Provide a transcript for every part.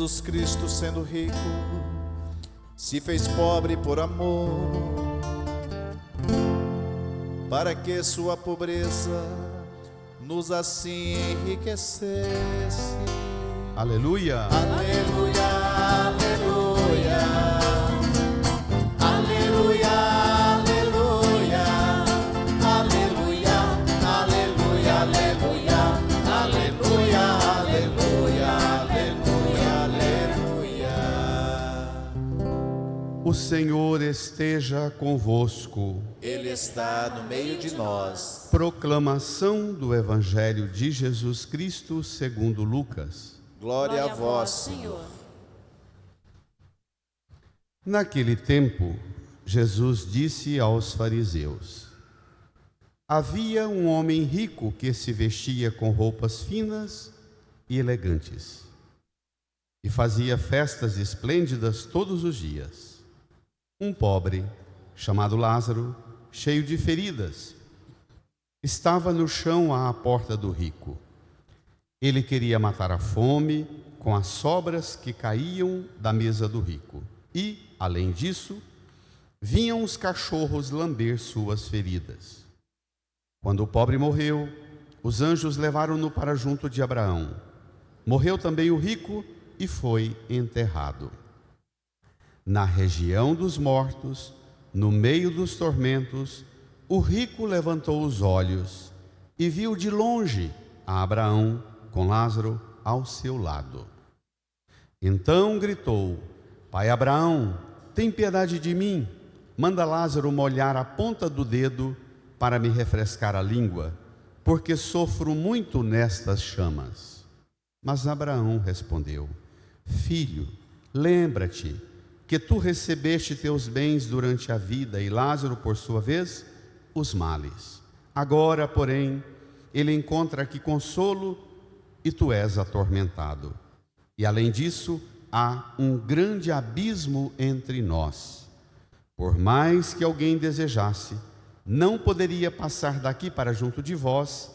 Jesus Cristo, sendo rico, se fez pobre por amor, para que sua pobreza nos assim enriquecesse. Aleluia! Aleluia, aleluia, aleluia, aleluia, aleluia, aleluia, aleluia, aleluia, aleluia, aleluia. O Senhor esteja convosco. Ele está no meio de nós. Proclamação do Evangelho de Jesus Cristo segundo Lucas. Glória a vós, Senhor. Naquele tempo, Jesus disse aos fariseus: havia um homem rico que se vestia com roupas finas e elegantes e fazia festas esplêndidas todos os dias. Um pobre, chamado Lázaro, cheio de feridas, estava no chão à porta do rico. Ele queria matar a fome com as sobras que caíam da mesa do rico. E, além disso, vinham os cachorros lamber suas feridas. Quando o pobre morreu, os anjos levaram-no para junto de Abraão. Morreu também o rico e foi enterrado. Na região dos mortos, no meio dos tormentos, o rico levantou os olhos e viu de longe a Abraão com Lázaro ao seu lado. Então gritou: Pai Abraão, tem piedade de mim, manda Lázaro molhar a ponta do dedo para me refrescar a língua, porque sofro muito nestas chamas. Mas Abraão respondeu: Filho, lembra-te que tu recebeste teus bens durante a vida e Lázaro, por sua vez, os males. Agora, porém, ele encontra aqui consolo e tu és atormentado. E além disso, há um grande abismo entre nós. Por mais que alguém desejasse, não poderia passar daqui para junto de vós,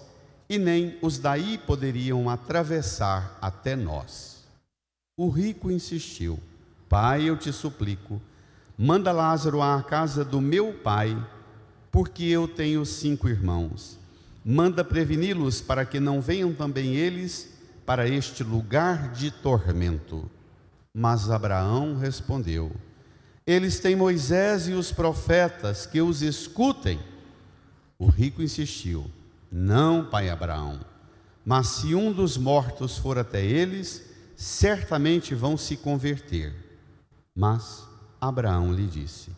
e nem os daí poderiam atravessar até nós. O rico insistiu: Pai, eu te suplico, manda Lázaro à casa do meu pai, porque eu tenho 5 irmãos. Manda preveni-los para que não venham também eles para este lugar de tormento. Mas Abraão respondeu: Eles têm Moisés e os profetas, que os escutem. O rico insistiu: Não, pai Abraão, mas se um dos mortos for até eles, certamente vão se converter. Mas Abraão lhe disse: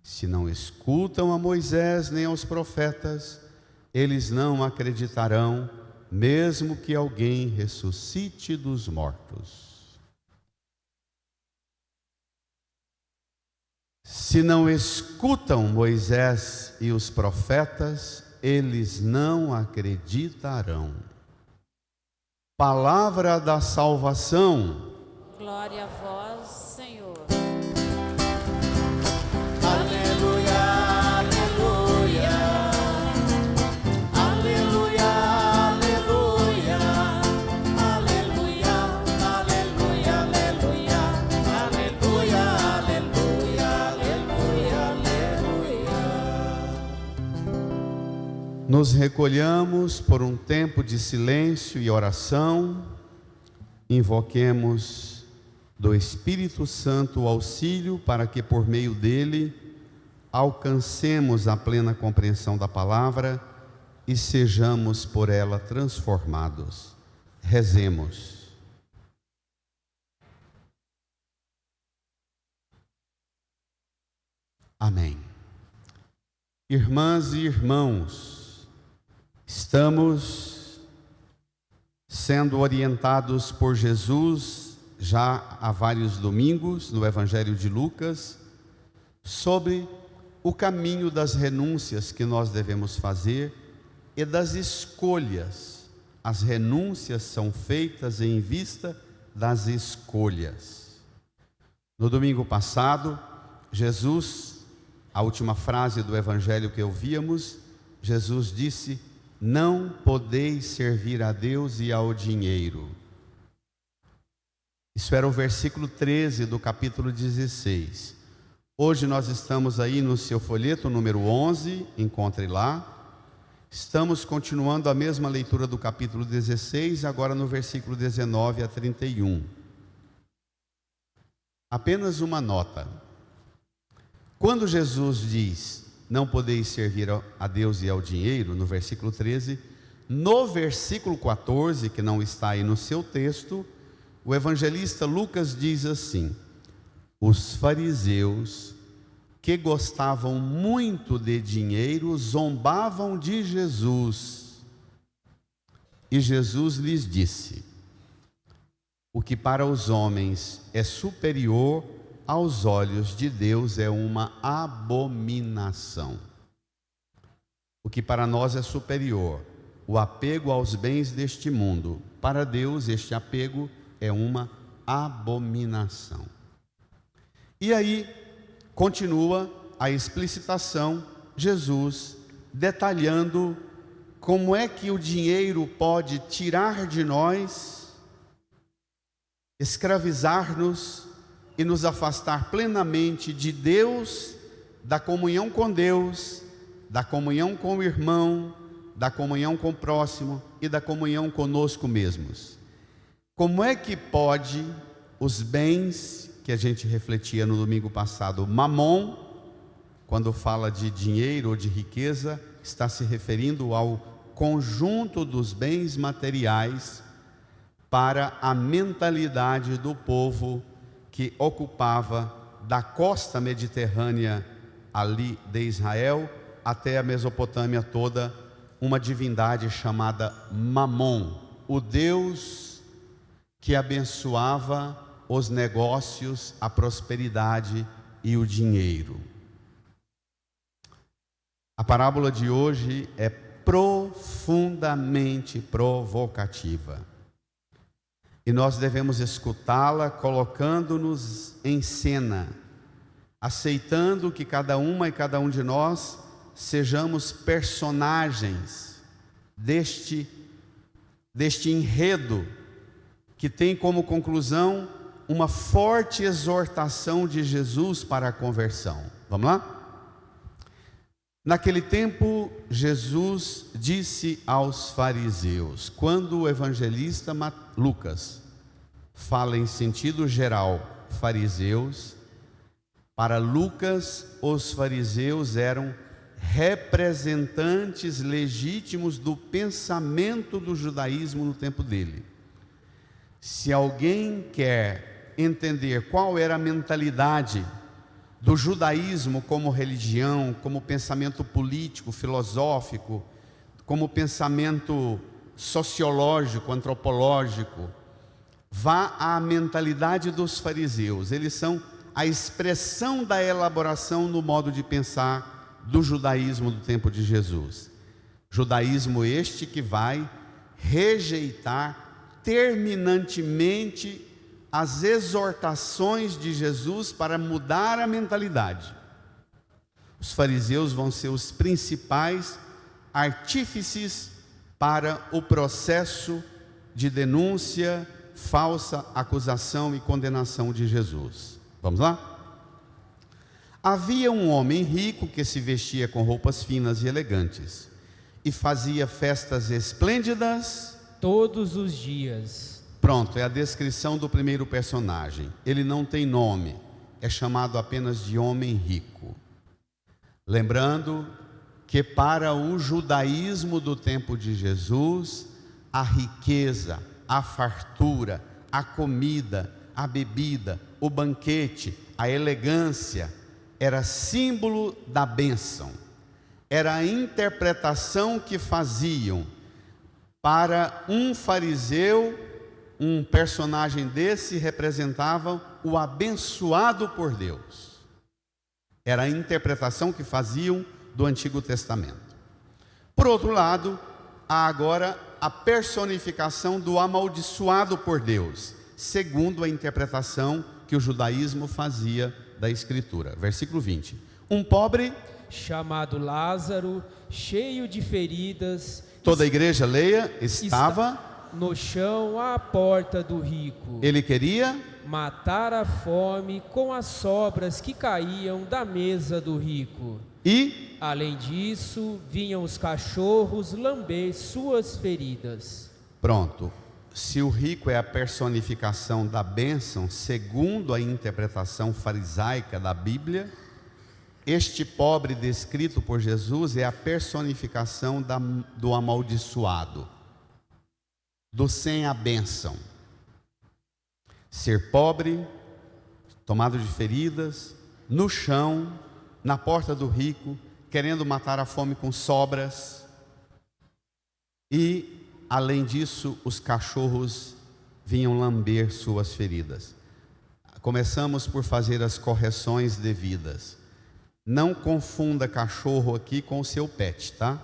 Se não escutam a Moisés nem aos profetas, eles não acreditarão, mesmo que alguém ressuscite dos mortos. Se não escutam Moisés e os profetas, eles não acreditarão. Palavra da salvação. Glória a vós, Senhor. Aleluia, aleluia, aleluia, aleluia, aleluia, aleluia, aleluia, aleluia, aleluia, aleluia. Nos recolhamos por um tempo de silêncio e oração. Invoquemos do Espírito Santo o auxílio para que por meio dele alcancemos a plena compreensão da palavra e sejamos por ela transformados. Rezemos. Amém. Irmãs e irmãos, estamos sendo orientados por Jesus já há vários domingos no Evangelho de Lucas sobre o caminho das renúncias que nós devemos fazer e das escolhas. As renúncias são feitas em vista das escolhas. No domingo passado, Jesus, a última frase do Evangelho que ouvíamos, Jesus disse: Não podeis servir a Deus e ao dinheiro. Isso era o versículo 13 do capítulo 16. Hoje nós estamos aí no seu folheto número 11, encontre lá. Estamos continuando a mesma leitura do capítulo 16, agora no versículo 19 a 31. Apenas uma nota. Quando Jesus diz, não podeis servir a Deus e ao dinheiro, no versículo 13, no versículo 14, que não está aí no seu texto, o evangelista Lucas diz assim: os fariseus, que gostavam muito de dinheiro, zombavam de Jesus. E Jesus lhes disse: o que para os homens é superior, aos olhos de Deus é uma abominação. O que para nós é superior, o apego aos bens deste mundo, para Deus este apego é uma abominação. E aí continua a explicitação, Jesus detalhando como é que o dinheiro pode tirar de nós, escravizar-nos e nos afastar plenamente de Deus, da comunhão com Deus, da comunhão com o irmão, da comunhão com o próximo e da comunhão conosco mesmos. Como é que pode os bens que a gente refletia no domingo passado, mamon, quando fala de dinheiro ou de riqueza, está se referindo ao conjunto dos bens materiais para a mentalidade do povo que ocupava da costa mediterrânea ali de Israel até a Mesopotâmia toda, uma divindade chamada Mamon, o Deus que abençoava os negócios, a prosperidade e o dinheiro. A parábola de hoje é profundamente provocativa. E nós devemos escutá-la colocando-nos em cena, aceitando que cada uma e cada um de nós sejamos personagens deste enredo que tem como conclusão uma forte exortação de Jesus para a conversão. Vamos lá? Naquele tempo, Jesus disse aos fariseus, quando o evangelista Lucas fala em sentido geral, fariseus, para Lucas, os fariseus eram representantes legítimos do pensamento do judaísmo no tempo dele. Se alguém quer entender qual era a mentalidade do judaísmo como religião, como pensamento político, filosófico, como pensamento sociológico, antropológico, vá à mentalidade dos fariseus. Eles são a expressão da elaboração no modo de pensar do judaísmo do tempo de Jesus. Judaísmo este que vai rejeitar terminantemente as exortações de Jesus para mudar a mentalidade. Os fariseus vão ser os principais artífices para o processo de denúncia, falsa acusação e condenação de Jesus. Vamos lá? Havia um homem rico que se vestia com roupas finas e elegantes e fazia festas esplêndidas todos os dias. Pronto, é a descrição do primeiro personagem. Ele não tem nome, é chamado apenas de homem rico. Lembrando que para o judaísmo do tempo de Jesus, a riqueza, a fartura, a comida, a bebida, o banquete, a elegância, era símbolo da bênção. Era a interpretação que faziam. Para um fariseu, um personagem desse representava o abençoado por Deus. Era a interpretação que faziam do Antigo Testamento. Por outro lado, há agora a personificação do amaldiçoado por Deus, segundo a interpretação que o judaísmo fazia da Escritura. Versículo 20. Um pobre, chamado Lázaro, cheio de feridas, toda a igreja leia, estava no chão à porta do rico. Ele queria matar a fome com as sobras que caíam da mesa do rico. E, Além disso, vinham os cachorros lamber suas feridas. pronto, se o rico é a personificação da bênção, segundo a interpretação farisaica da Bíblia, este pobre descrito por Jesus é a personificação do amaldiçoado, do sem a bênção. Ser pobre, tomado de feridas, no chão, na porta do rico, querendo matar a fome com sobras. E, além disso, os cachorros vinham lamber suas feridas. Começamos por fazer as correções devidas. Não confunda cachorro aqui com o seu pet, tá?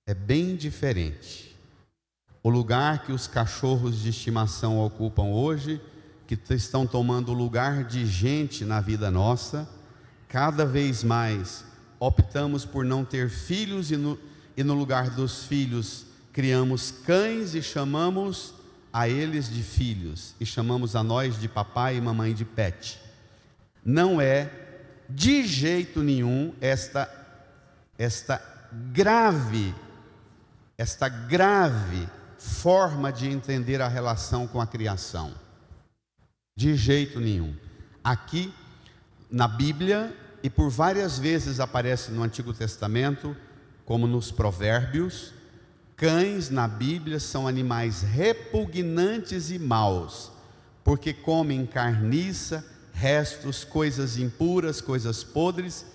É bem diferente. O lugar que os cachorros de estimação ocupam hoje, que estão tomando o lugar de gente na vida nossa, cada vez mais optamos por não ter filhos e no lugar dos filhos criamos cães e chamamos a eles de filhos e chamamos a nós de papai e mamãe de pet. Não é de jeito nenhum esta grave forma de entender a relação com a criação. De jeito nenhum. Aqui na Bíblia, e por várias vezes aparece no Antigo Testamento, como nos Provérbios, cães na Bíblia são animais repugnantes e maus, porque comem carniça, restos, coisas impuras, coisas podres,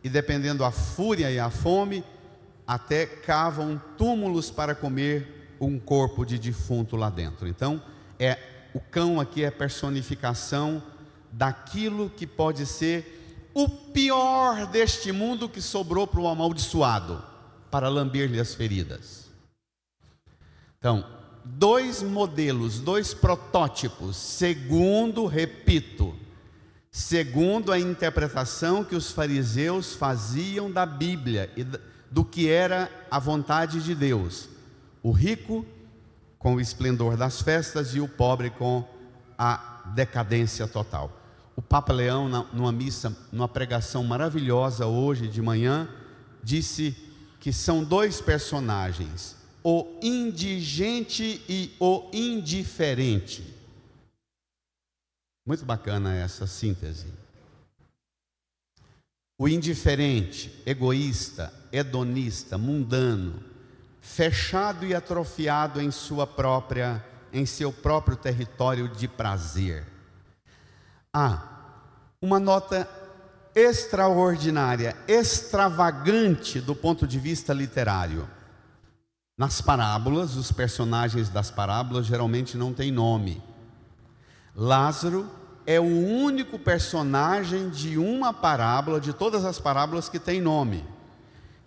e dependendo da fúria e a fome, até cavam túmulos para comer um corpo de defunto lá dentro. Então, o cão aqui é a personificação daquilo que pode ser o pior deste mundo que sobrou para o amaldiçoado, para lamber-lhe as feridas. Então, dois modelos, dois protótipos, segundo a interpretação que os fariseus faziam da Bíblia e do que era a vontade de Deus. O rico com o esplendor das festas e o pobre com a decadência total. O Papa Leão, numa missa, numa pregação maravilhosa hoje de manhã, disse que são dois personagens, o indigente e o indiferente. Muito bacana essa síntese. O indiferente, egoísta, hedonista, mundano, fechado e atrofiado em seu próprio território de prazer. Uma nota extraordinária, extravagante do ponto de vista literário. Nas parábolas, os personagens das parábolas geralmente não têm nome. Lázaro é o único personagem de uma parábola, de todas as parábolas, que tem nome,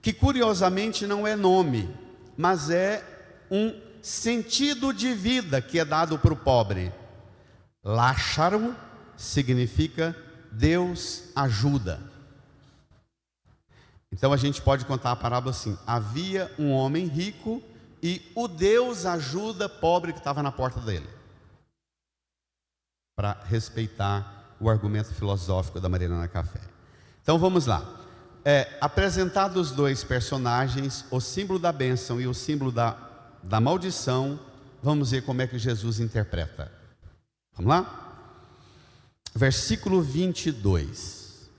que curiosamente não é nome, mas é um sentido de vida que é dado para o pobre. Lázaro significa Deus ajuda. Então a gente pode contar a parábola assim: havia um homem rico e o Deus ajuda pobre que estava na porta dele, para respeitar o argumento filosófico da Mariana Café. Então vamos lá. Apresentados os dois personagens, o símbolo da bênção e o símbolo da maldição, vamos ver como é que Jesus interpreta. Vamos lá? Versículo 22.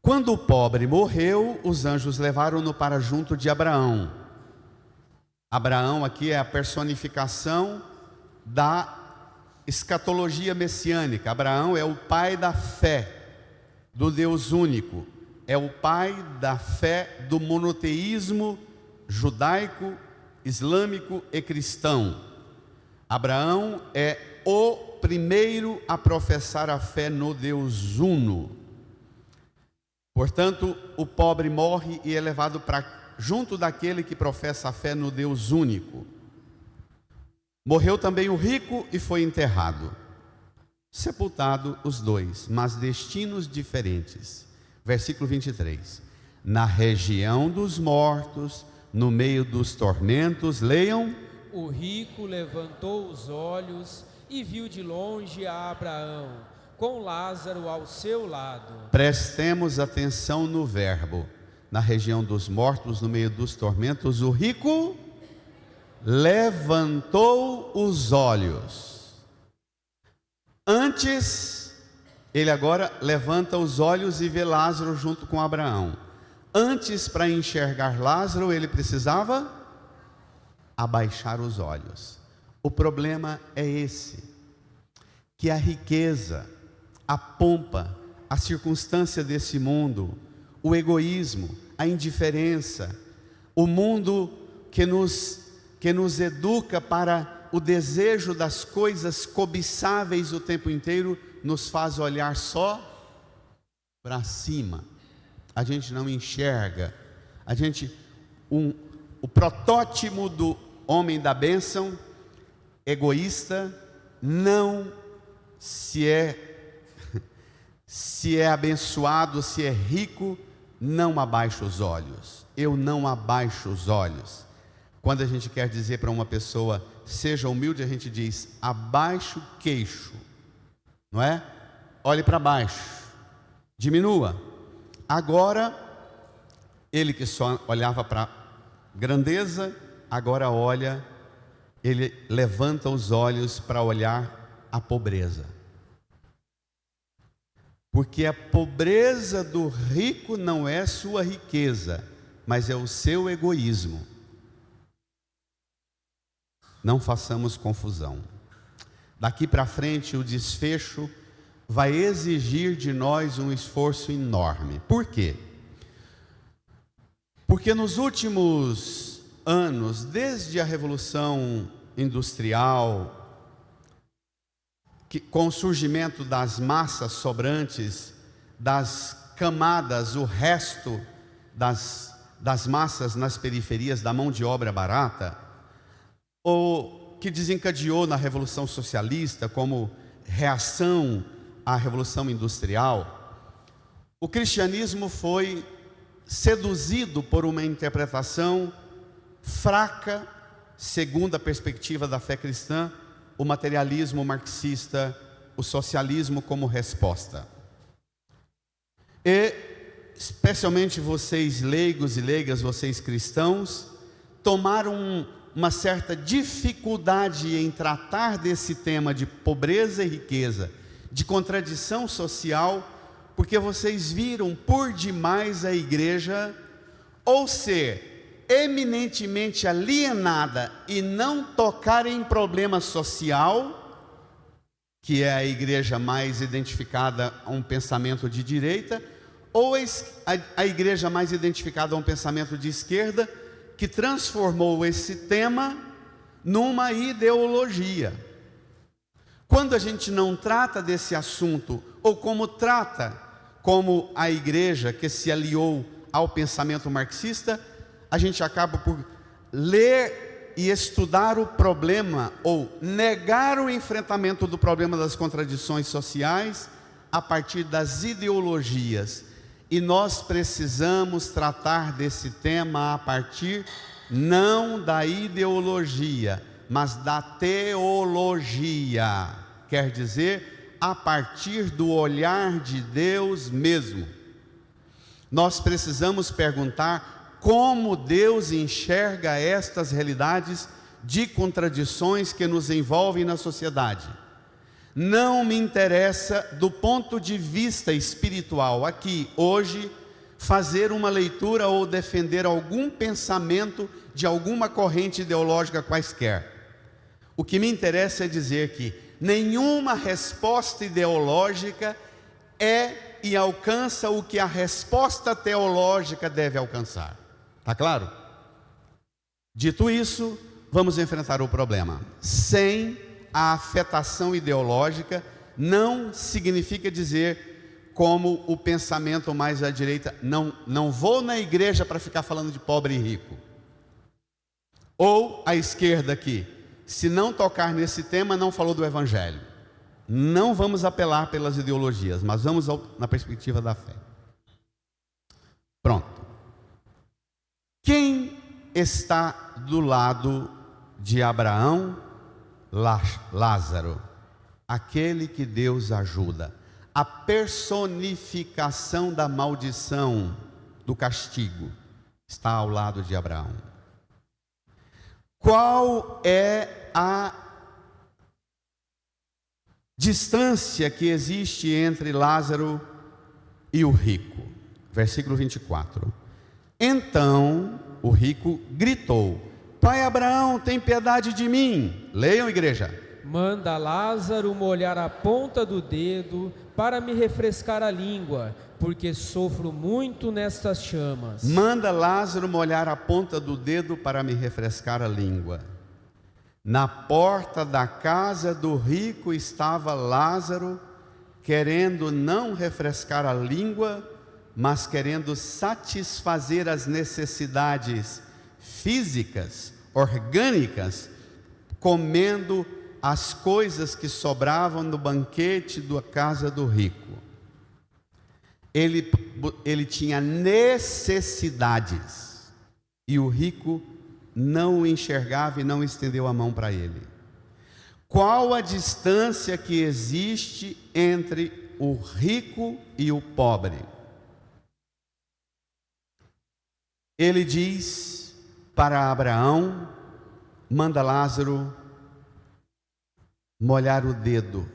Quando o pobre morreu, os anjos levaram-no para junto de Abraão. Abraão aqui é a personificação da escatologia messiânica. Abraão é o pai da fé do Deus único, é o pai da fé do monoteísmo judaico, islâmico e cristão. Abraão é o primeiro a professar a fé no Deus uno. Portanto, o pobre morre e é levado para junto daquele que professa a fé no Deus único. Morreu também o rico e foi enterrado. Sepultado os dois, mas destinos diferentes. Versículo 23. Na região dos mortos, no meio dos tormentos, leiam. O rico levantou os olhos e viu de longe a Abraão, com Lázaro ao seu lado. Prestemos atenção no verbo. Na região dos mortos, no meio dos tormentos, o rico levantou os olhos. Antes, ele agora levanta os olhos e vê Lázaro junto com Abraão. Antes, para enxergar Lázaro, ele precisava abaixar os olhos. O problema é esse, que a riqueza, a pompa, a circunstância desse mundo, o egoísmo, a indiferença, o mundo que nos educa para o desejo das coisas cobiçáveis o tempo inteiro, nos faz olhar só para cima. A gente não enxerga. O protótipo do homem da bênção, egoísta, não se é abençoado, se é rico, não abaixa os olhos. Eu não abaixo os olhos. Quando a gente quer dizer para uma pessoa, seja humilde, a gente diz, abaixa o queixo, não é? Olhe para baixo, diminua. Agora, ele que só olhava para grandeza, agora olha, ele levanta os olhos para olhar a pobreza. Porque a pobreza do rico não é sua riqueza, mas é o seu egoísmo. Não façamos confusão. Daqui para frente, o desfecho vai exigir de nós um esforço enorme. Por quê? Porque nos últimos anos, desde a Revolução Industrial, com o surgimento das massas sobrantes, das camadas, o resto das massas nas periferias, da mão de obra barata, ou que desencadeou na Revolução Socialista como reação à Revolução Industrial, o cristianismo foi seduzido por uma interpretação fraca, segundo a perspectiva da fé cristã, o materialismo marxista, o socialismo como resposta. E, especialmente vocês leigos e leigas, vocês cristãos, tomaram uma certa dificuldade em tratar desse tema de pobreza e riqueza, de contradição social, porque vocês viram por demais a igreja ou ser eminentemente alienada e não tocar em problema social, que é a igreja mais identificada a um pensamento de direita, ou a igreja mais identificada a um pensamento de esquerda, que transformou esse tema numa ideologia. Quando a gente não trata desse assunto, ou como a igreja que se aliou ao pensamento marxista, a gente acaba por ler e estudar o problema, ou negar o enfrentamento do problema das contradições sociais a partir das ideologias. E nós precisamos tratar desse tema a partir não da ideologia, mas da teologia. Quer dizer, a partir do olhar de Deus mesmo. Nós precisamos perguntar como Deus enxerga estas realidades de contradições que nos envolvem na sociedade. Não me interessa, do ponto de vista espiritual, aqui, hoje, fazer uma leitura ou defender algum pensamento de alguma corrente ideológica quaisquer. O que me interessa é dizer que nenhuma resposta ideológica é e alcança o que a resposta teológica deve alcançar. Está claro? Dito isso, vamos enfrentar o problema. Sem a afetação ideológica, não significa dizer, como o pensamento mais à direita, não vou na igreja para ficar falando de pobre e rico. Ou a esquerda aqui, se não tocar nesse tema, não falou do evangelho. Não vamos apelar pelas ideologias, mas vamos na perspectiva da fé. Pronto. Quem está do lado de Abraão? Lázaro. aquele que Deus ajuda, a personificação da maldição, do castigo, está ao lado de Abraão. Qual é a distância que existe entre Lázaro e o rico? Versículo 24. Então o rico gritou: Pai Abraão, tem piedade de mim. Leiam, igreja. Manda Lázaro molhar a ponta do dedo para me refrescar a língua, porque sofro muito nestas chamas. Manda Lázaro molhar a ponta do dedo para me refrescar a língua. Na porta da casa do rico estava Lázaro, querendo não refrescar a língua, mas querendo satisfazer as necessidades físicas, orgânicas, comendo as coisas que sobravam no banquete da casa do rico. Ele tinha necessidades, e o rico não o enxergava e não estendeu a mão para ele. Qual a distância que existe entre o rico e o pobre? Ele diz para Abraão: manda Lázaro molhar o dedo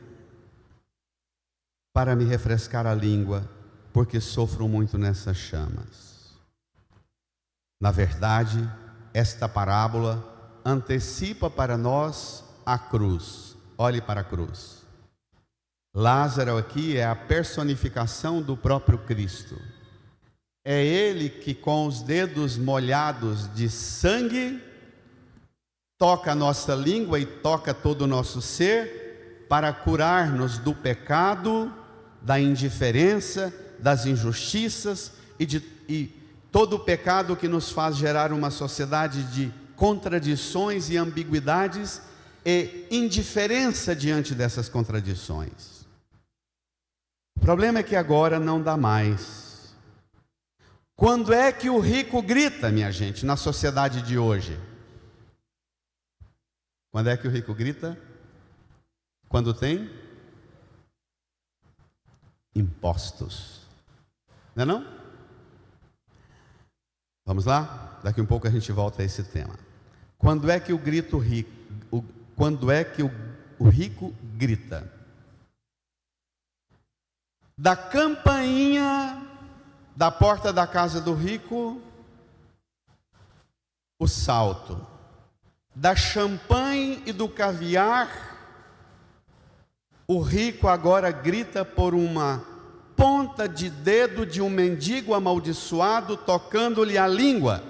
para me refrescar a língua, porque sofro muito nessas chamas. Na verdade, esta parábola antecipa para nós a cruz. Olhe para a cruz. Lázaro aqui é a personificação do próprio Cristo. É ele que, com os dedos molhados de sangue, toca a nossa língua e toca todo o nosso ser para curar-nos do pecado, da indiferença, das injustiças e todo o pecado que nos faz gerar uma sociedade de contradições e ambiguidades e indiferença diante dessas contradições. O problema é que agora não dá mais. Quando é que o rico grita, minha gente, na sociedade de hoje? Quando é que o rico grita? Quando tem impostos. Não é não? Vamos lá? Daqui um pouco a gente volta a esse tema. Quando é que o rico grita? Da campainha da porta da casa do rico, o salto. Da champanhe e do caviar, o rico agora grita por uma ponta de dedo de um mendigo amaldiçoado tocando-lhe a língua.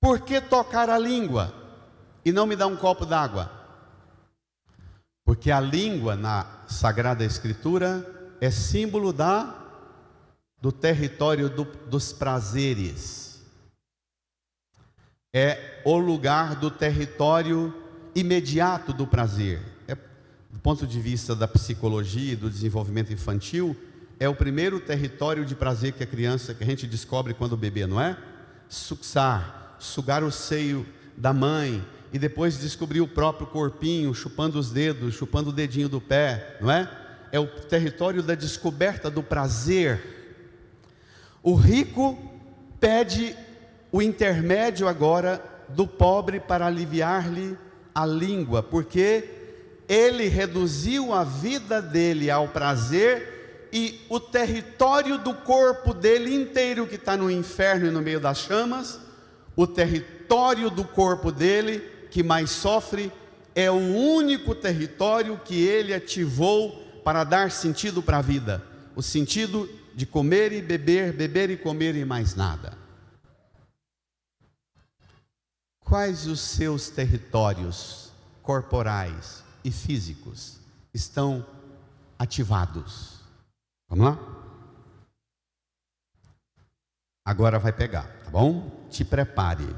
Por que tocar a língua e não me dar um copo d'água? Porque a língua na Sagrada Escritura é símbolo do território dos prazeres. É o lugar do território imediato do prazer. Do ponto de vista da psicologia e do desenvolvimento infantil, é o primeiro território de prazer que a gente descobre quando bebê, não é? Sugar o seio da mãe e depois descobrir o próprio corpinho, chupando os dedos, chupando o dedinho do pé, não é? É o território da descoberta do prazer. O rico pede o intermédio agora do pobre para aliviar-lhe a língua, porque ele reduziu a vida dele ao prazer e o território do corpo dele inteiro, que está no inferno e no meio das chamas, o território do corpo dele que mais sofre, é o único território que ele ativou para dar sentido para a vida, o sentido de comer e beber, beber e comer e mais nada. Quais os seus territórios corporais e físicos estão ativados? Vamos lá? Agora vai pegar, tá bom? Te prepare.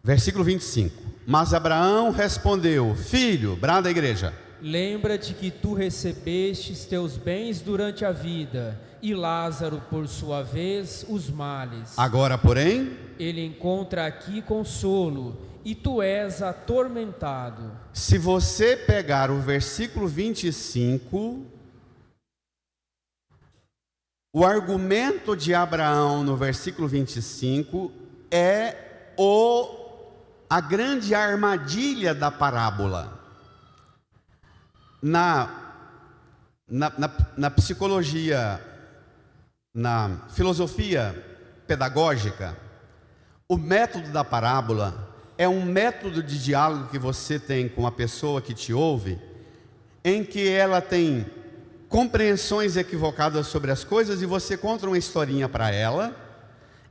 Versículo 25. Mas Abraão respondeu: Filho, brada a igreja, lembra-te que tu recebestes teus bens durante a vida, e Lázaro, por sua vez, os males. agora, porém, ele encontra aqui consolo, e tu és atormentado. Se você pegar o versículo 25, o argumento de Abraão no versículo 25 é a grande armadilha da parábola. Na psicologia, na filosofia pedagógica, o método da parábola é um método de diálogo que você tem com a pessoa que te ouve, em que ela tem compreensões equivocadas sobre as coisas e você conta uma historinha para ela,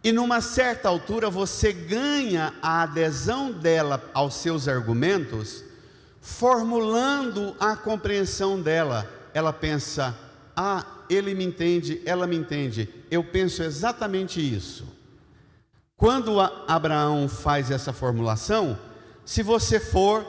e numa certa altura você ganha a adesão dela aos seus argumentos, formulando a compreensão dela. Ela pensa: ah, ele me entende, ela me entende, eu penso exatamente isso. Quando Abraão faz essa formulação, se você for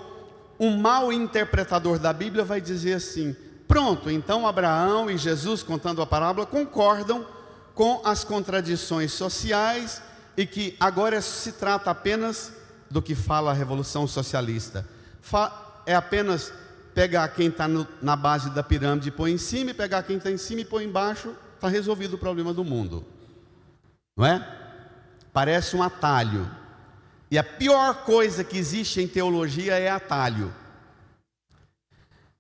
um mau interpretador da Bíblia, vai dizer assim: pronto, então Abraão e Jesus, contando a parábola, concordam com as contradições sociais e que agora se trata apenas do que fala a Revolução Socialista. É apenas pegar quem está na base da pirâmide e pôr em cima, e pegar quem está em cima e pôr embaixo, está resolvido o problema do mundo. Não é? Parece um atalho. E a pior coisa que existe em teologia é atalho.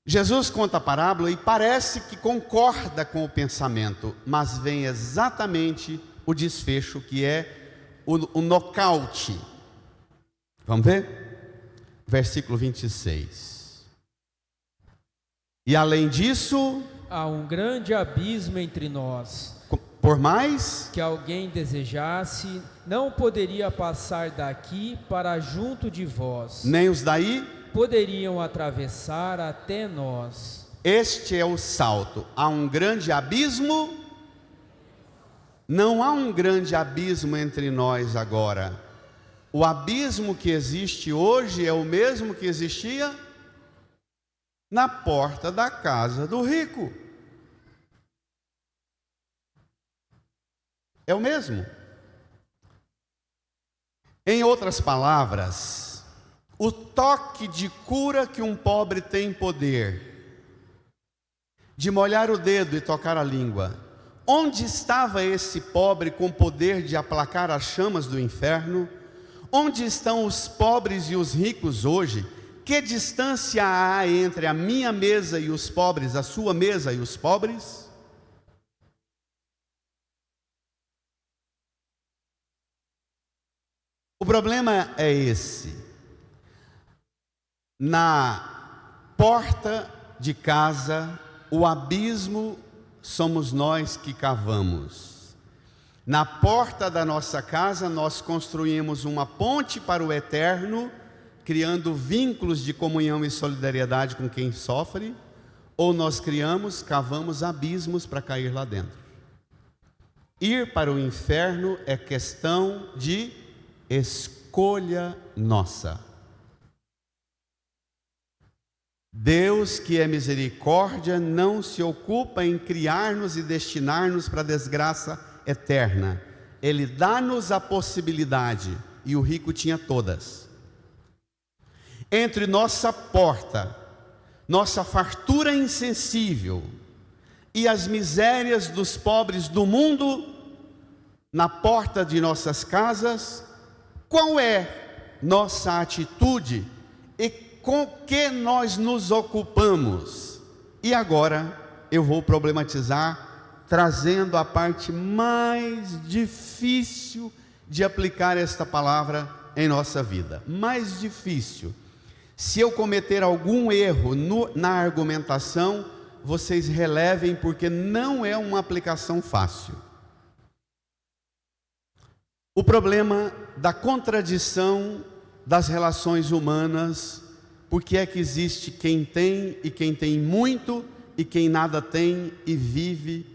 Jesus conta a parábola e parece que concorda com o pensamento, mas vem exatamente o desfecho, que é o nocaute. Vamos ver? Versículo 26. E além disso, há um grande abismo entre nós. Por mais que alguém desejasse, não poderia passar daqui para junto de vós, nem os daí poderiam atravessar até nós. Este é o salto. Há um grande abismo. Não há um grande abismo entre nós agora. O abismo que existe hoje é o mesmo que existia na porta da casa do rico. É o mesmo. Em outras palavras, o toque de cura que um pobre tem poder, de molhar o dedo e tocar a língua, onde estava esse pobre com poder de aplacar as chamas do inferno? Onde estão os pobres e os ricos hoje? Que distância há entre a minha mesa e os pobres, a sua mesa e os pobres? O problema é esse. Na porta de casa, o abismo somos nós que cavamos. Na porta da nossa casa, nós construímos uma ponte para o eterno, criando vínculos de comunhão e solidariedade com quem sofre, ou nós cavamos abismos para cair lá dentro. Ir para o inferno é questão de escolha nossa. Deus, que é misericórdia, não se ocupa em criar-nos e destinar-nos para a desgraça eterna. Ele dá-nos a possibilidade, e o rico tinha todas. Entre nossa porta, nossa fartura insensível e as misérias dos pobres do mundo, na porta de nossas casas, qual é nossa atitude e com que nós nos ocupamos? E agora eu vou problematizar, trazendo a parte mais difícil de aplicar esta palavra em nossa vida. Mais difícil. Se eu cometer algum erro na argumentação, vocês relevem, porque não é uma aplicação fácil. O problema da contradição das relações humanas. Porque é que existe quem tem e quem tem muito, e quem nada tem e vive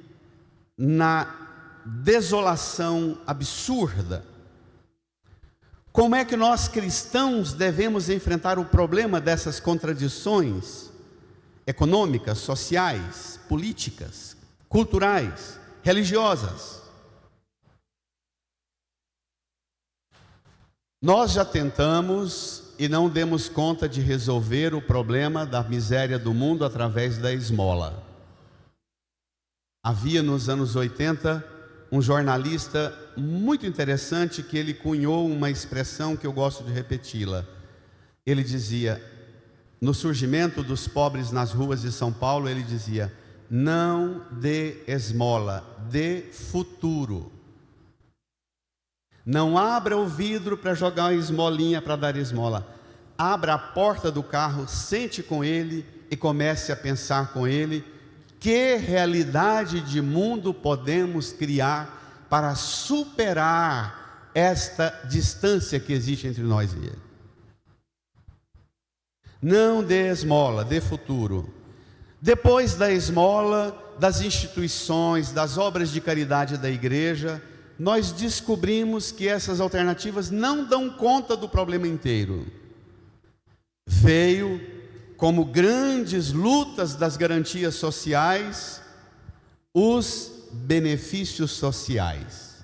na desolação absurda? Como é que nós cristãos devemos enfrentar o problema dessas contradições econômicas, sociais, políticas, culturais, religiosas? Nós já tentamos e não demos conta de resolver o problema da miséria do mundo através da esmola. Havia nos anos 80 um jornalista muito interessante que ele cunhou uma expressão que eu gosto de repeti-la. Ele dizia, no surgimento dos pobres nas ruas de São Paulo, ele dizia: não dê esmola, dê futuro. Não abra o vidro para jogar uma esmolinha, para dar esmola. Abra a porta do carro, sente com ele e comece a pensar com ele que realidade de mundo podemos criar para superar esta distância que existe entre nós e ele. Não dê esmola, dê futuro. Depois da esmola, das instituições, das obras de caridade da igreja, nós descobrimos que essas alternativas não dão conta do problema inteiro. Veio como grandes lutas das garantias sociais, os benefícios sociais,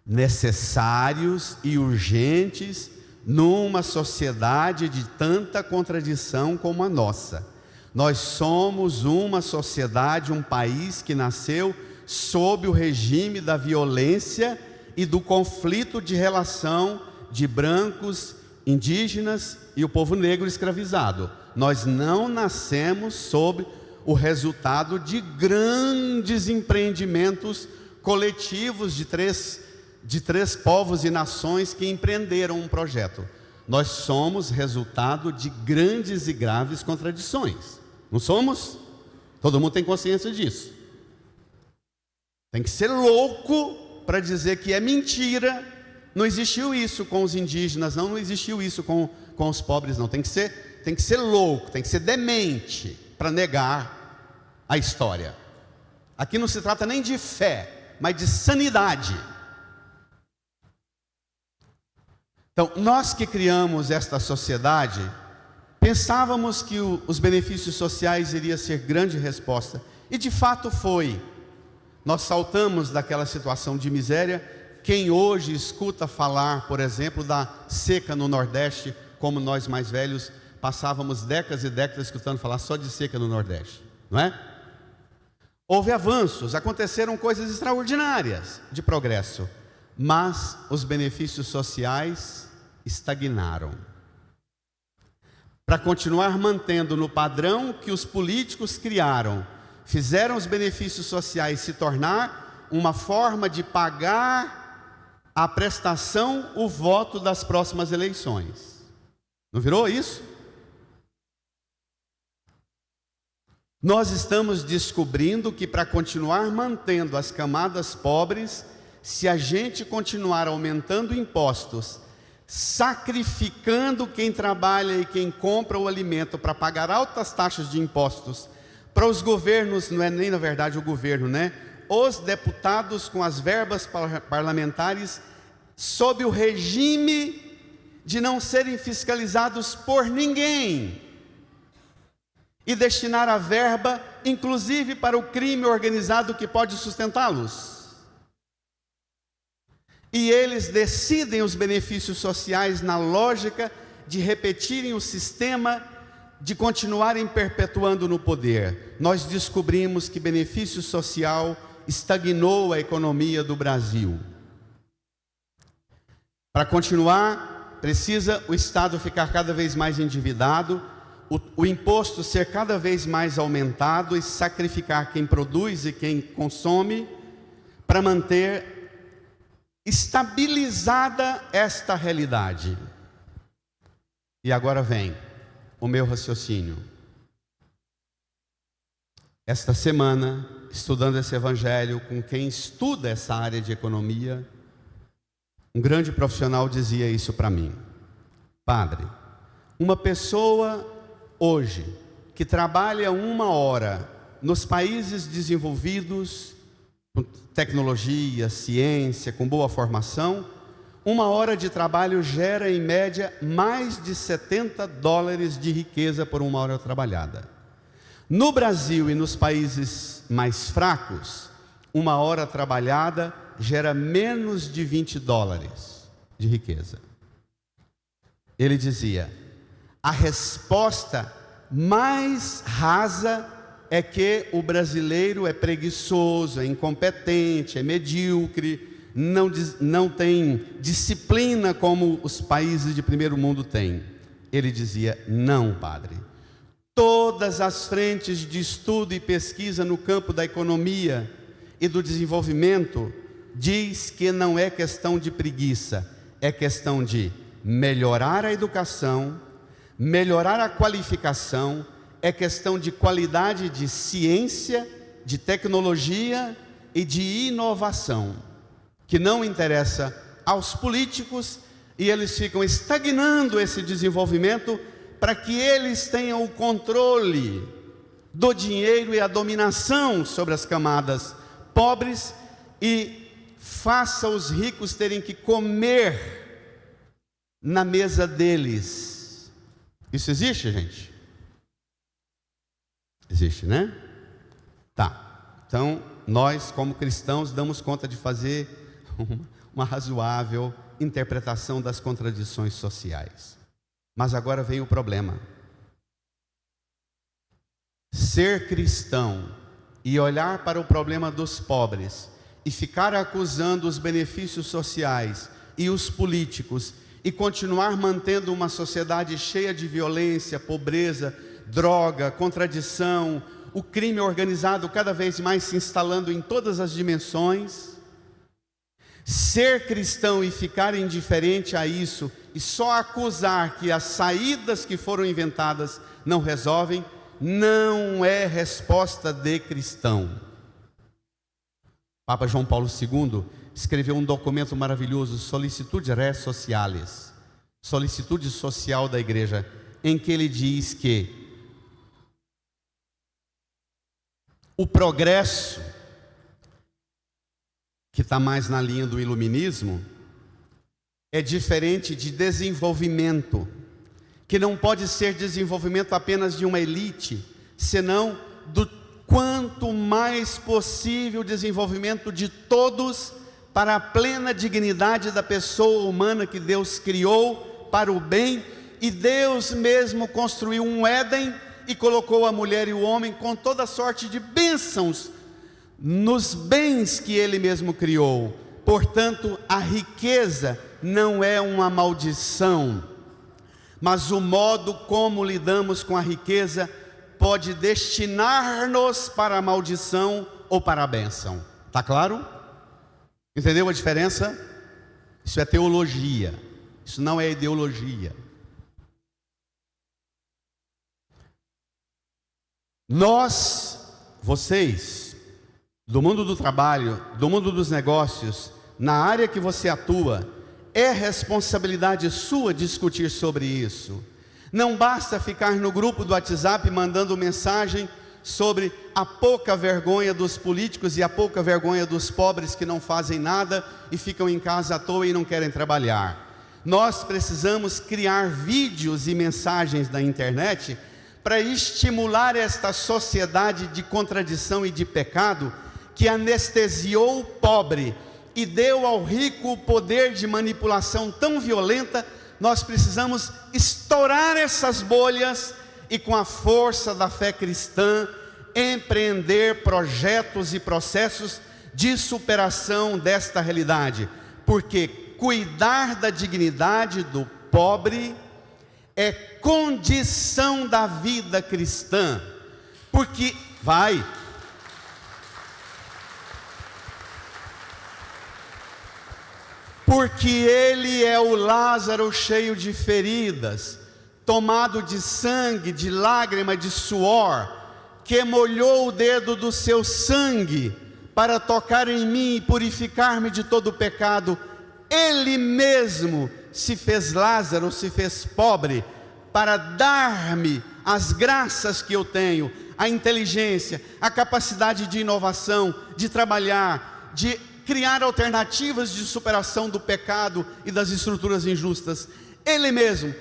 necessários e urgentes numa sociedade de tanta contradição como a nossa. Nós somos uma sociedade, um país que nasceu sob o regime da violência e do conflito de relação de brancos, indígenas e o povo negro escravizado. Nós não nascemos sob o resultado de grandes empreendimentos coletivos de três povos e nações que empreenderam um projeto. Nós somos resultado de grandes e graves contradições. Não somos? Todo mundo tem consciência disso. Tem que ser louco para dizer que é mentira. Não existiu isso com os indígenas, não existiu isso com os pobres, não. Tem que ser louco, tem que ser demente para negar a história. Aqui não se trata nem de fé, mas de sanidade. Então, nós que criamos esta sociedade, pensávamos que os benefícios sociais iria ser grande resposta, e de fato foi. Nós saltamos daquela situação de miséria. Quem hoje escuta falar, por exemplo, da seca no Nordeste, como nós mais velhos passávamos décadas e décadas escutando falar só de seca no Nordeste, não é? Houve avanços, aconteceram coisas extraordinárias de progresso, mas os benefícios sociais estagnaram. Para continuar mantendo no padrão que os políticos criaram, fizeram os benefícios sociais se tornar uma forma de pagar a prestação, o voto das próximas eleições. Não virou isso? Nós estamos descobrindo que para continuar mantendo as camadas pobres, se a gente continuar aumentando impostos, sacrificando quem trabalha e quem compra o alimento para pagar altas taxas de impostos, para os governos, não é nem na verdade o governo, né? Os deputados com as verbas parlamentares, sob o regime de não serem fiscalizados por ninguém, e destinar a verba, inclusive para o crime organizado que pode sustentá-los. E eles decidem os benefícios sociais na lógica de repetirem o sistema, de continuarem perpetuando no poder. Nós descobrimos que benefício social estagnou a economia do Brasil. Para continuar, precisa o Estado ficar cada vez mais endividado, o imposto ser cada vez mais aumentado e sacrificar quem produz e quem consome, para manter estabilizada esta realidade. E agora vem o meu raciocínio. Esta semana, estudando esse evangelho com quem estuda essa área de economia, um grande profissional dizia isso para mim: padre, uma pessoa hoje que trabalha 1 hora nos países desenvolvidos, com tecnologia, ciência, com boa formação, 1 hora de trabalho gera em média mais de $70 de riqueza por 1 hora trabalhada. No Brasil e nos países mais fracos, 1 hora trabalhada gera menos de $20. de riqueza. Ele dizia: a resposta mais rasa é que o brasileiro é preguiçoso, é incompetente, é medíocre, não tem disciplina como os países de primeiro mundo têm. Ele dizia: não, padre. Todas as frentes de estudo e pesquisa no campo da economia e do desenvolvimento diz que não é questão de preguiça, é questão de melhorar a educação, melhorar a qualificação, é questão de qualidade de ciência, de tecnologia e de inovação, que não interessa aos políticos, e eles ficam estagnando esse desenvolvimento para que eles tenham o controle do dinheiro e a dominação sobre as camadas pobres e faça os ricos terem que comer na mesa deles. Isso existe, gente? Existe, né? Tá. Então, nós como cristãos damos conta de fazer uma razoável interpretação das contradições sociais. Mas agora vem o problema. Ser cristão e olhar para o problema dos pobres e ficar acusando os benefícios sociais e os políticos e continuar mantendo uma sociedade cheia de violência, pobreza, droga, contradição, o crime organizado cada vez mais se instalando em todas as dimensões. Ser cristão e ficar indiferente a isso e só acusar que as saídas que foram inventadas não resolvem, não é resposta de cristão. Papa João Paulo II escreveu um documento maravilhoso, Solicitude Res Socialis, solicitude social da igreja, em que ele diz que o progresso, que está mais na linha do iluminismo, é diferente de desenvolvimento, que não pode ser desenvolvimento apenas de uma elite, senão do quanto mais possível o desenvolvimento de todos para a plena dignidade da pessoa humana que Deus criou para o bem, e Deus mesmo construiu um Éden e colocou a mulher e o homem com toda sorte de bênçãos nos bens que Ele mesmo criou. Portanto, a riqueza não é uma maldição, mas o modo como lidamos com a riqueza pode destinar-nos para a maldição ou para a bênção. Está claro? Entendeu a diferença? Isso é teologia, isso não é ideologia. Nós, vocês, do mundo do trabalho, do mundo dos negócios, na área que você atua, é responsabilidade sua discutir sobre isso. Não basta ficar no grupo do WhatsApp mandando mensagem sobre a pouca vergonha dos políticos e a pouca vergonha dos pobres que não fazem nada e ficam em casa à toa e não querem trabalhar. Nós precisamos criar vídeos e mensagens na internet para estimular esta sociedade de contradição e de pecado que anestesiou o pobre e deu ao rico o poder de manipulação tão violenta. Nós precisamos estourar essas bolhas e, com a força da fé cristã, empreender projetos e processos de superação desta realidade, porque cuidar da dignidade do pobre é condição da vida cristã, porque ele é o Lázaro cheio de feridas, tomado de sangue, de lágrima, de suor, que molhou o dedo do seu sangue para tocar em mim e purificar-me de todo o pecado. Ele mesmo se fez Lázaro, se fez pobre, para dar-me as graças que eu tenho, a inteligência, a capacidade de inovação, de trabalhar, de criar alternativas de superação do pecado e das estruturas injustas. Ele mesmo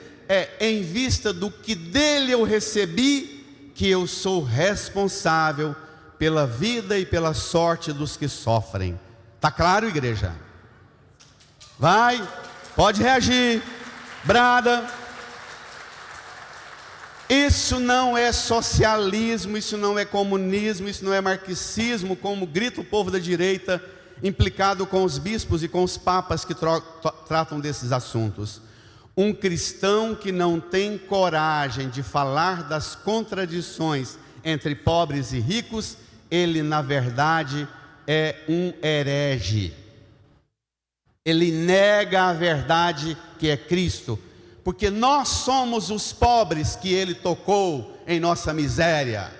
em vista do que dele eu recebi, que eu sou responsável pela vida e pela sorte dos que sofrem. Está claro, igreja? Pode reagir, brada. Isso não é socialismo, isso não é comunismo, isso não é marxismo, como grita o povo da direita, implicado com os bispos e com os papas que tratam desses assuntos. Um cristão que não tem coragem de falar das contradições entre pobres e ricos, ele na verdade é um herege. Ele nega a verdade que é Cristo, porque nós somos os pobres que ele tocou em nossa miséria,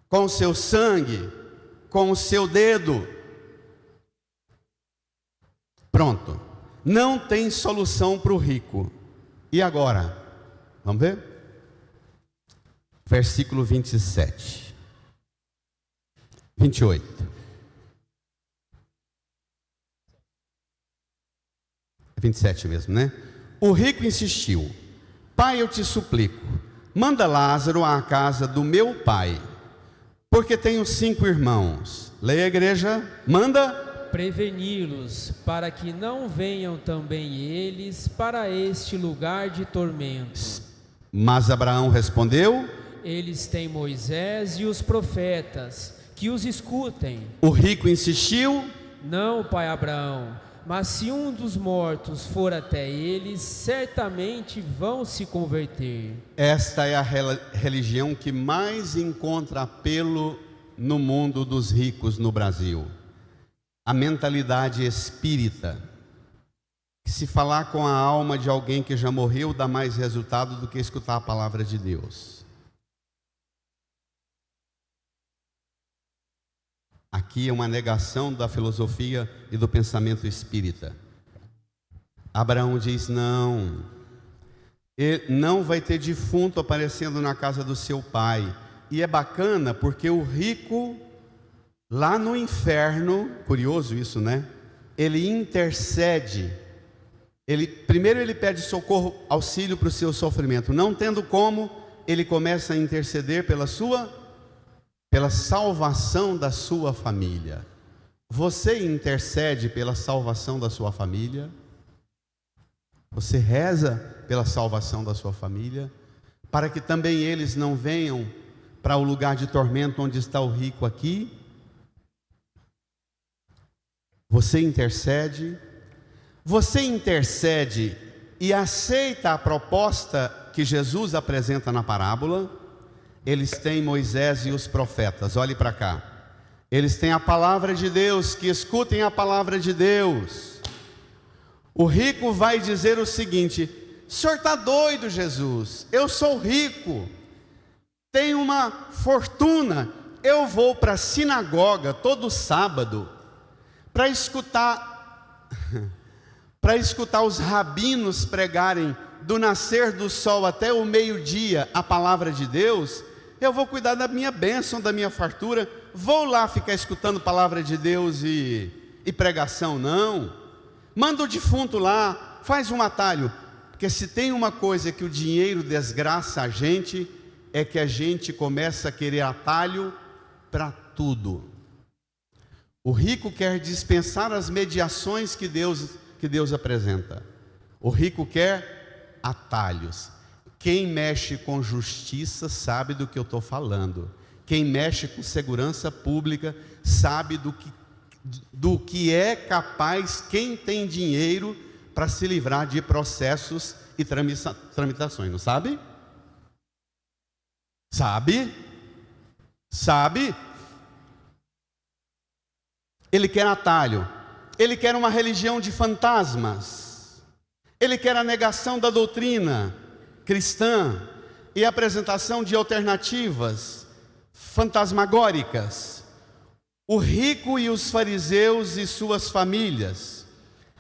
com o seu sangue, com o seu dedo. Pronto, não tem solução para o rico. E agora? Vamos ver? Versículo 27, 28. 27 mesmo, né? O rico insistiu: pai, eu te suplico, manda Lázaro à casa do meu pai, porque tenho 5 irmãos. Leia, igreja. Manda preveni-los, para que não venham também eles para este lugar de tormento. Mas Abraão respondeu: eles têm Moisés e os profetas, que os escutem. O rico insistiu: não, pai Abraão, mas se um dos mortos for até eles, certamente vão se converter. Esta é a religião que mais encontra apelo no mundo dos ricos no Brasil. A mentalidade espírita, que se falar com a alma de alguém que já morreu dá mais resultado do que escutar a palavra de Deus. Aqui é uma negação da filosofia e do pensamento espírita. Abraão diz: não, não vai ter defunto aparecendo na casa do seu pai. E é bacana porque o rico, lá no inferno, curioso isso, né? Ele intercede. Primeiro ele pede socorro, auxílio para o seu sofrimento. Não tendo como, ele começa a interceder pela salvação da sua família. Você intercede pela salvação da sua família? Você reza pela salvação da sua família? Para que também eles não venham para o lugar de tormento onde está o rico aqui? Você intercede? Você intercede e aceita a proposta que Jesus apresenta na parábola? Eles têm Moisés e os profetas, olhe para cá. Eles têm a palavra de Deus, que escutem a palavra de Deus. O rico vai dizer o seguinte: o senhor está doido, Jesus? Eu sou rico, tenho uma fortuna, eu vou para a sinagoga todo sábado para escutar os rabinos pregarem do nascer do sol até o meio-dia a palavra de Deus. Eu vou cuidar da minha bênção, da minha fartura. Vou lá ficar escutando palavra de Deus e pregação, não. Manda o defunto lá, faz um atalho. Porque se tem uma coisa que o dinheiro desgraça a gente, é que a gente começa a querer atalho para tudo. O rico quer dispensar as mediações que Deus apresenta. O rico quer atalhos. Quem mexe com justiça sabe do que eu estou falando. Quem mexe com segurança pública sabe do que é capaz quem tem dinheiro para se livrar de processos e tramitações, não sabe? Sabe? Sabe? Ele quer atalho, ele quer uma religião de fantasmas, ele quer a negação da doutrina cristã e a apresentação de alternativas fantasmagóricas. O rico e os fariseus e suas famílias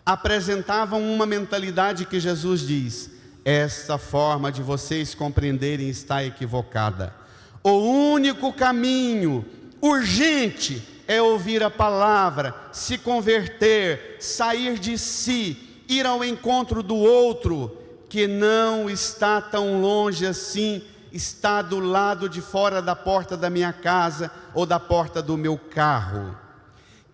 apresentavam uma mentalidade que Jesus diz: esta forma de vocês compreenderem está equivocada. O único caminho urgente é ouvir a palavra, se converter, sair de si, ir ao encontro do outro, que não está tão longe assim, está do lado de fora da porta da minha casa ou da porta do meu carro.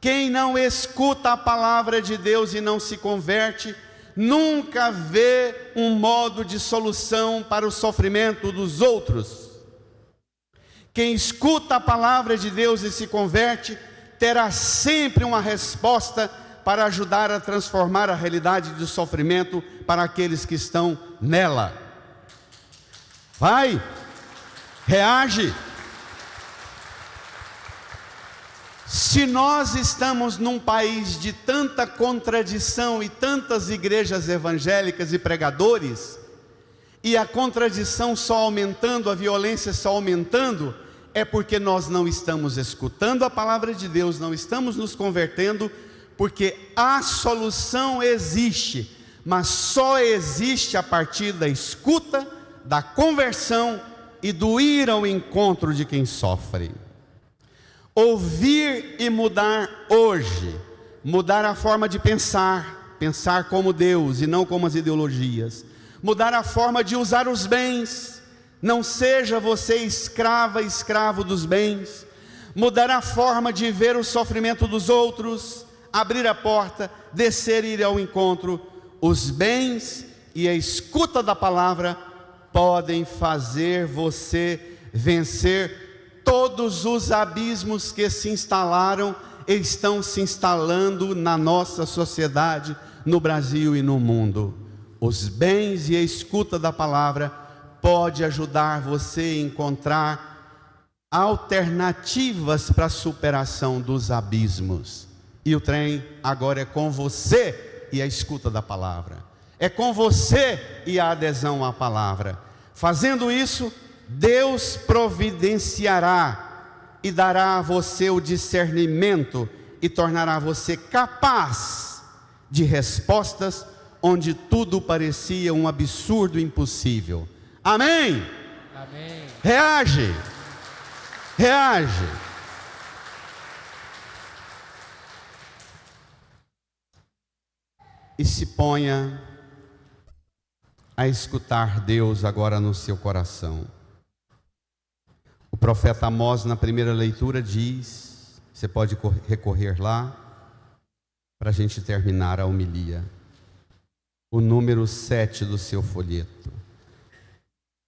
Quem não escuta a palavra de Deus e não se converte, nunca vê um modo de solução para o sofrimento dos outros. Quem escuta a palavra de Deus e se converte, terá sempre uma resposta para ajudar a transformar a realidade do sofrimento para aqueles que estão nela. Vai, reage. Se nós estamos num país de tanta contradição e tantas igrejas evangélicas e pregadores, e a contradição só aumentando, a violência só aumentando, é porque nós não estamos escutando a palavra de Deus, não estamos nos convertendo, porque a solução existe, mas só existe a partir da escuta, da conversão e do ir ao encontro de quem sofre. Ouvir e mudar hoje, mudar a forma de pensar, pensar como Deus e não como as ideologias, mudar a forma de usar os bens, não seja você escrava, escravo dos bens, mudar a forma de ver o sofrimento dos outros, abrir a porta, descer e ir ao encontro. Os bens e a escuta da palavra podem fazer você vencer todos os abismos que se instalaram e estão se instalando na nossa sociedade, no Brasil e no mundo. Os bens e a escuta da palavra pode ajudar você a encontrar alternativas para a superação dos abismos. E o trem agora é com você e a escuta da palavra. É com você e a adesão à palavra. Fazendo isso, Deus providenciará e dará a você o discernimento e tornará você capaz de respostas onde tudo parecia um absurdo impossível. Amém? Amém. Reage. Reage. E se ponha a escutar Deus agora no seu coração. O profeta Amós, na primeira leitura, diz, você pode recorrer lá, para a gente terminar a homilia, o número 7 do seu folheto.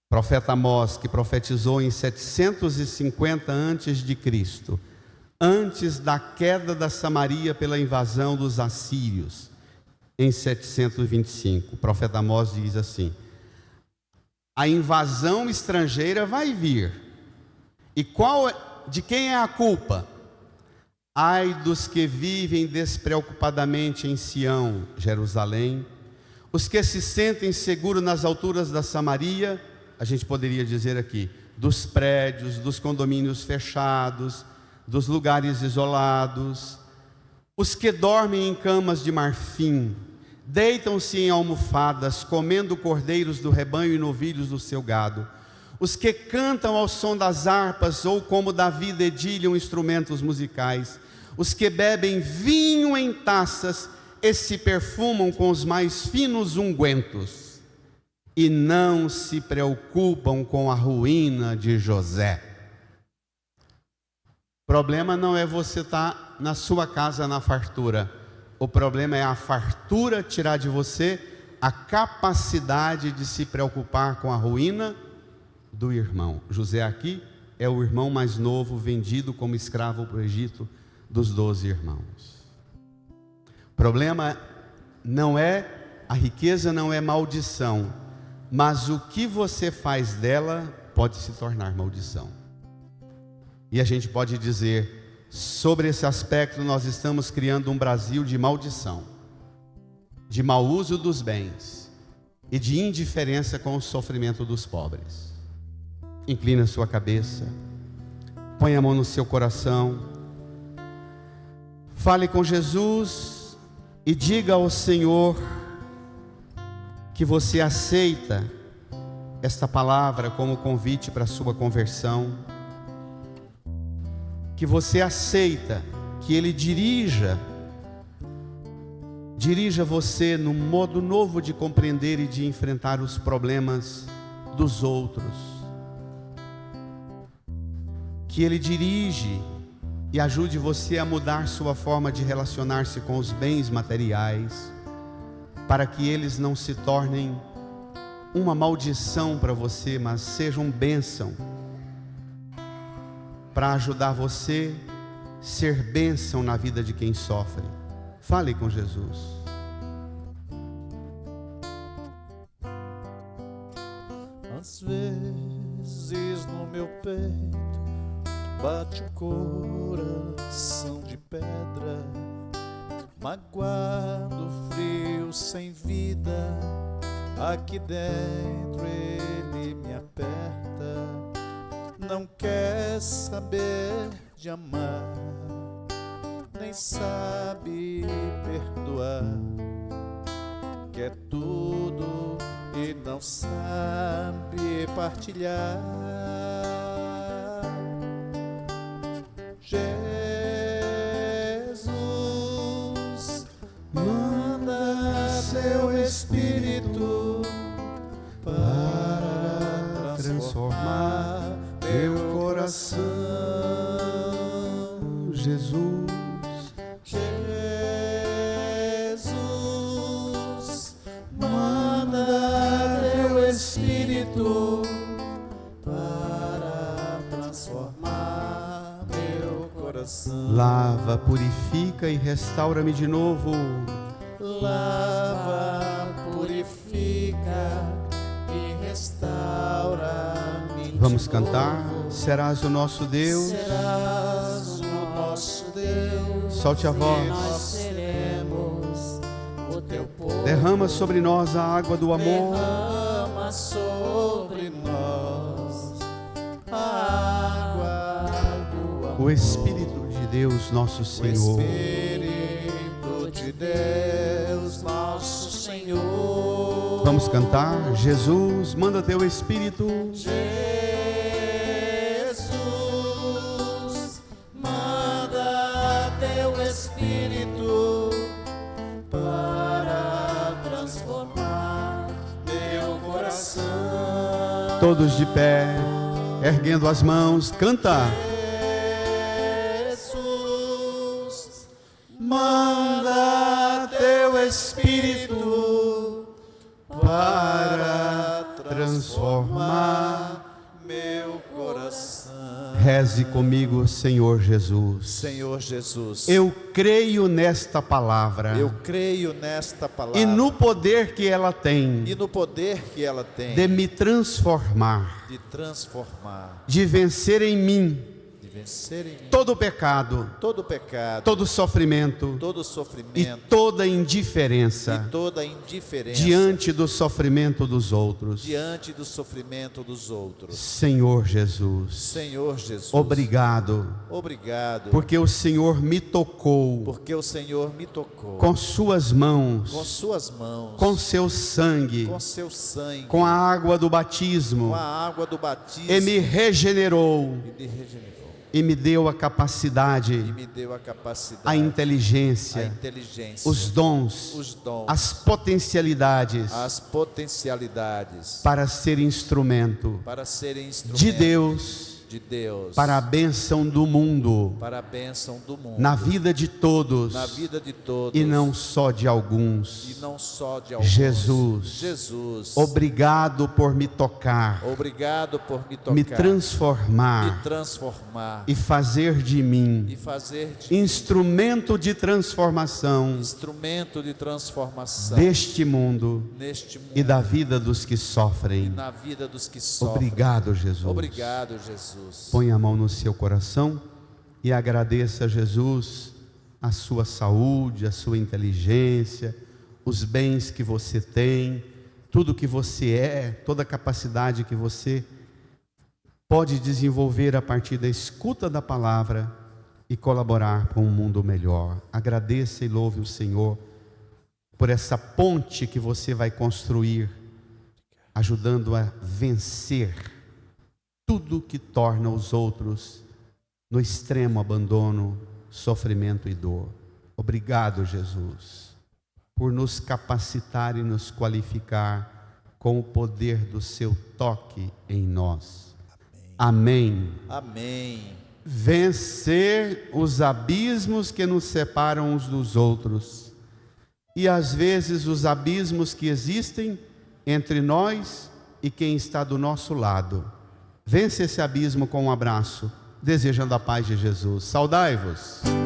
Profeta Amós, que profetizou em 750 a.C., antes da queda da Samaria pela invasão dos assírios, em 725, o profeta Amós diz assim: a invasão estrangeira vai vir, e de quem é a culpa? Ai dos que vivem despreocupadamente em Sião, Jerusalém, os que se sentem seguros nas alturas da Samaria, a gente poderia dizer aqui, dos prédios, dos condomínios fechados, dos lugares isolados, os que dormem em camas de marfim, deitam-se em almofadas, comendo cordeiros do rebanho e novilhos do seu gado, os que cantam ao som das harpas, ou como Davi dedilham instrumentos musicais, os que bebem vinho em taças e se perfumam com os mais finos ungüentos, e não se preocupam com a ruína de José. O problema não é você estar na sua casa na fartura. O problema é a fartura tirar de você a capacidade de se preocupar com a ruína do irmão. José aqui é o irmão mais novo vendido como escravo para o Egito dos 12 irmãos. O problema não é, a riqueza não é maldição, mas o que você faz dela pode se tornar maldição. E a gente pode dizer, sobre esse aspecto, nós estamos criando um Brasil de maldição, de mau uso dos bens e de indiferença com o sofrimento dos pobres. Inclina a sua cabeça, põe a mão no seu coração, fale com Jesus e diga ao Senhor que você aceita esta palavra como convite para a sua conversão, que você aceita que Ele dirija você num modo novo de compreender e de enfrentar os problemas dos outros, que Ele dirige e ajude você a mudar sua forma de relacionar-se com os bens materiais, para que eles não se tornem uma maldição para você, mas sejam bênção, para ajudar você a ser bênção na vida de quem sofre. Fale com Jesus. Às vezes no meu peito bate um coração de pedra, magoado, frio, sem vida. Aqui dentro ele me aperta, não quer saber de amar, nem sabe perdoar, quer tudo e não sabe partilhar. Jesus, manda seu Espírito para transformar meu coração. Jesus, Jesus, manda teu Espírito para transformar meu coração. lava, purifica e restaura-me de novo. Lava, purifica e restaura-me. Vamos cantar. Serás o nosso Deus. Serás o nosso Deus. Solte a Nós voz. seremos o teu povo. Derrama sobre nós a água do amor. Derrama sobre nós a água do amor. O Espírito de Deus, nosso O Senhor. Espírito de Deus, nosso Senhor. Vamos cantar. Jesus, manda teu Espírito. Jesus, manda teu Espírito para transformar meu coração. Todos de pé, erguendo as mãos, canta. Jesus, manda teu Espírito para transformar meu coração. Reze comigo, Senhor Jesus. Senhor Jesus, Eu creio nesta palavra eu creio nesta palavra e no poder que ela tem e no poder que ela tem de me transformar, de transformar, de vencer em mim de vencer em mim todo o pecado, todo pecado, todo sofrimento todo e sofrimento toda indiferença e toda indiferença diante do sofrimento dos outros. diante do sofrimento dos outros. Senhor Jesus, Senhor Jesus, obrigado, obrigado, porque o Senhor me tocou porque o Senhor me tocou com suas mãos, com suas mãos, com seu sangue, com seu sangue, com a água do batismo, com a água do batismo, e me regenerou e me regenerou, e me deu a capacidade, e me deu a capacidade, a a inteligência, inteligência, os dons, as potencialidades as potencialidades para ser instrumento para serem instrumentos de Deus de Deus para a bênção do mundo, para a bênção do mundo, na vida de todos na vida de todos e não só de alguns. e não só de alguns. Jesus, obrigado por me tocar, obrigado por me tocar, me transformar me transformar e fazer de mim e fazer de instrumento de transformação instrumento de transformação deste mundo neste mundo e da vida dos que sofrem. na vida dos que sofrem. Obrigado, Jesus. Obrigado, Jesus. Põe a mão no seu coração e agradeça a Jesus a sua saúde, a sua inteligência, os bens que você tem, tudo que você é, toda a capacidade que você pode desenvolver a partir da escuta da palavra e colaborar com um mundo melhor. Agradeça e louve o Senhor por essa ponte que você vai construir, ajudando a vencer tudo que torna os outros no extremo abandono, sofrimento e dor. Obrigado, Jesus, por nos capacitar e nos qualificar com o poder do seu toque em nós. Amém. Amém. Vencer os abismos que nos separam uns dos outros e às vezes os abismos que existem entre nós e quem está do nosso lado. Vence esse abismo com um abraço, desejando a paz de Jesus. Saudai-vos.